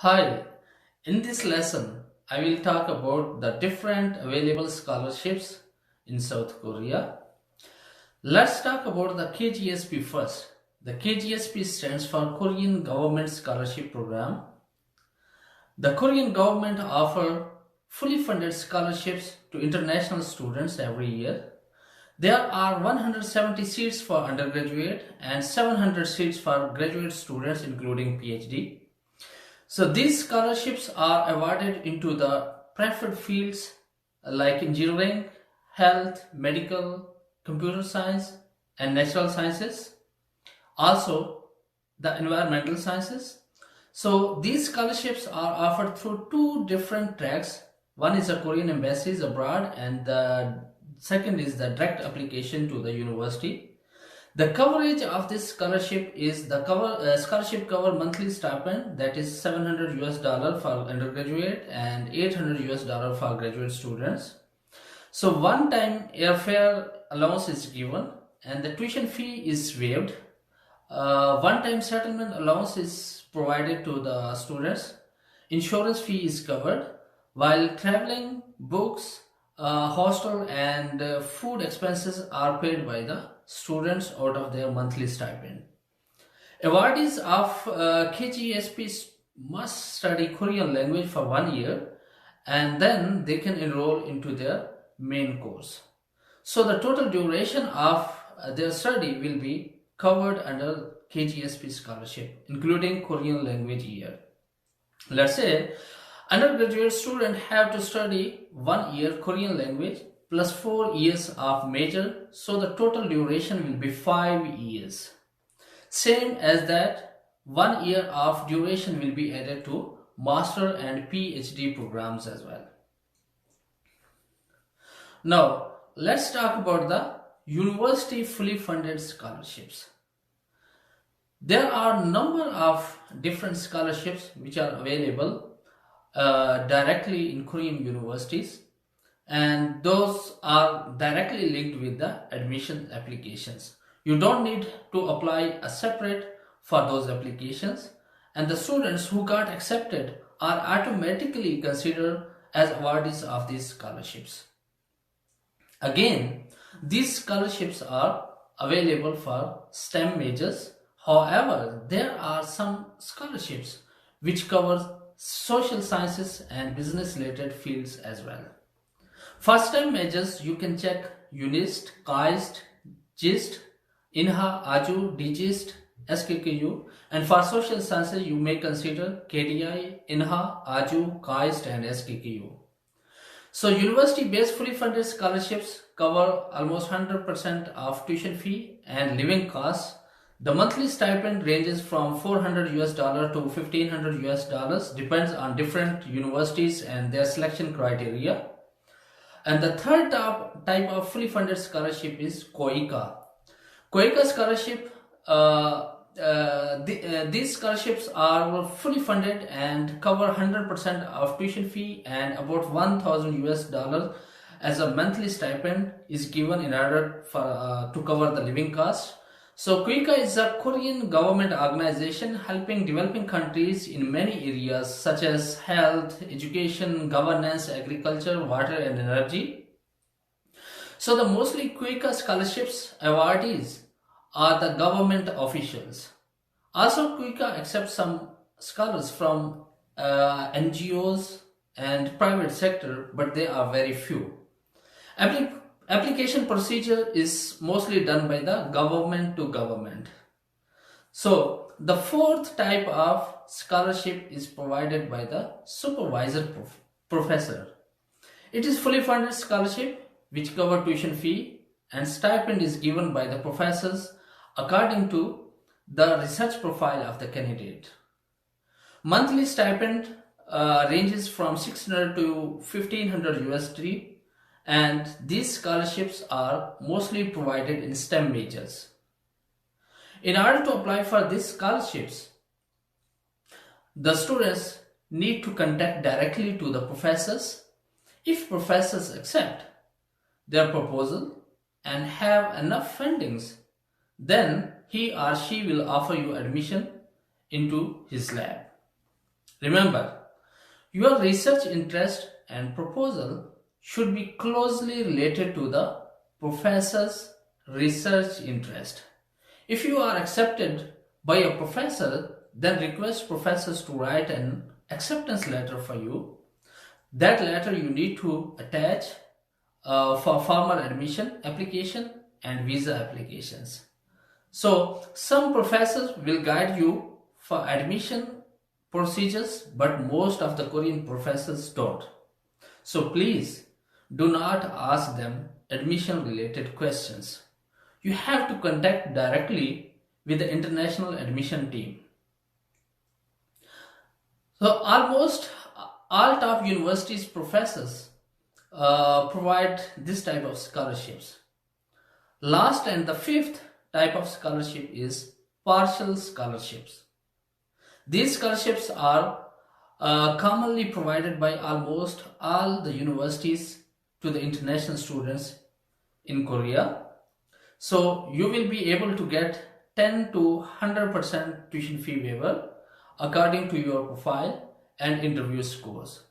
Hi, in this lesson, I will talk about the different available scholarships in South Korea. Let's talk about the KGSP first. The KGSP stands for Korean Government Scholarship Program. The Korean government offers fully funded scholarships to international students every year. There are 170 seats for undergraduate and 700 seats for graduate students including PhD. So these scholarships are awarded into the preferred fields like engineering, health, medical, computer science, and natural sciences. Also, the environmental sciences. So these scholarships are offered through two different tracks. One is the Korean embassies abroad, and the second is the direct application to the university. The coverage of this scholarship is the scholarship cover monthly stipend, that is 700 US dollar for undergraduate and 800 US dollar for graduate students. So one time airfare allowance is given and the tuition fee is waived. One time settlement allowance is provided to the students. Insurance fee is covered, while traveling, books, hostel and food expenses are paid by the students out of their monthly stipend. Awardees of KGSP must study Korean language for 1 year and then they can enroll into their main course. So the total duration of their study will be covered under KGSP scholarship, including Korean language year. Let's say undergraduate students have to study 1 year Korean language plus 4 years of major, so the total duration will be 5 years. Same as that, 1 year of duration will be added to master and PhD programs as well. Now, let's talk about the university fully funded scholarships. There are a number of different scholarships which are available directly in Korean universities, and those are directly linked with the admission applications. You don't need to apply a separate for those applications, and the students who got accepted are automatically considered as awardees of these scholarships. Again, these scholarships are available for STEM majors. However, there are some scholarships which cover social sciences and business related fields as well. For STEM majors, you can check UNIST, Kgsp, GIST, INHA, AJU, DGIST, SKKU, and for social sciences, you may consider KDI, INHA, AJU, Kgsp, and SKKU. So university-based fully funded scholarships cover almost 100% of tuition fee and living costs. The monthly stipend ranges from 400 US dollar to 1500 US dollars, depends on different universities and their selection criteria. And the third type of fully funded scholarship is KOICA. KOICA scholarship, these scholarships are fully funded and cover 100% of tuition fee, and about 1000 US dollars as a monthly stipend is given in order to cover the living costs. So KOICA is a Korean government organization helping developing countries in many areas such as health, education, governance, agriculture, water and energy. So the mostly KOICA scholarships awardees are the government officials. Also, KOICA accepts some scholars from NGOs and private sector, but they are very few. Application procedure is mostly done by the government to government. So the fourth type of scholarship is provided by the supervisor professor. It is fully funded scholarship which cover tuition fee, and stipend is given by the professors according to the research profile of the candidate. Monthly stipend ranges from 600 to 1500 USD, and these scholarships are mostly provided in STEM majors. In order to apply for these scholarships, the students need to contact directly to the professors. If professors accept their proposal and have enough fundings, then he or she will offer you admission into his lab. Remember, your research interest and proposal should be closely related to the professor's research interest. If you are accepted by a professor, then request professors to write an acceptance letter for you. That letter you need to attach for formal admission application and visa applications. So some professors will guide you for admission procedures, but most of the Korean professors don't. So please do not ask them admission related questions. You have to contact directly with the international admission team. So almost all top universities professors provide this type of scholarships. Last and the fifth type of scholarship is partial scholarships. These scholarships are commonly provided by almost all the universities to the international students in Korea. So you will be able to get 10 to 100% tuition fee waiver according to your profile and interview scores.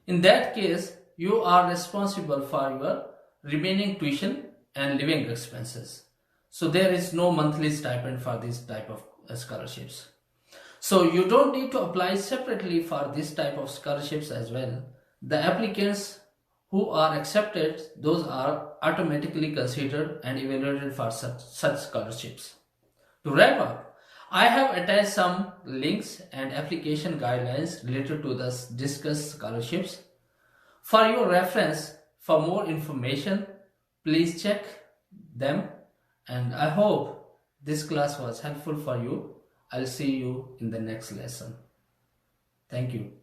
In that case, you are responsible for your remaining tuition and living expenses. So there is no monthly stipend for this type of scholarships. So you don't need to apply separately for this type of scholarships as well. The applicants who are accepted, those are automatically considered and evaluated for such scholarships. To wrap up, I have attached some links and application guidelines related to the discussed scholarships. For your reference, for more information, please check them, and I hope this class was helpful for you. I'll see you in the next lesson. Thank you.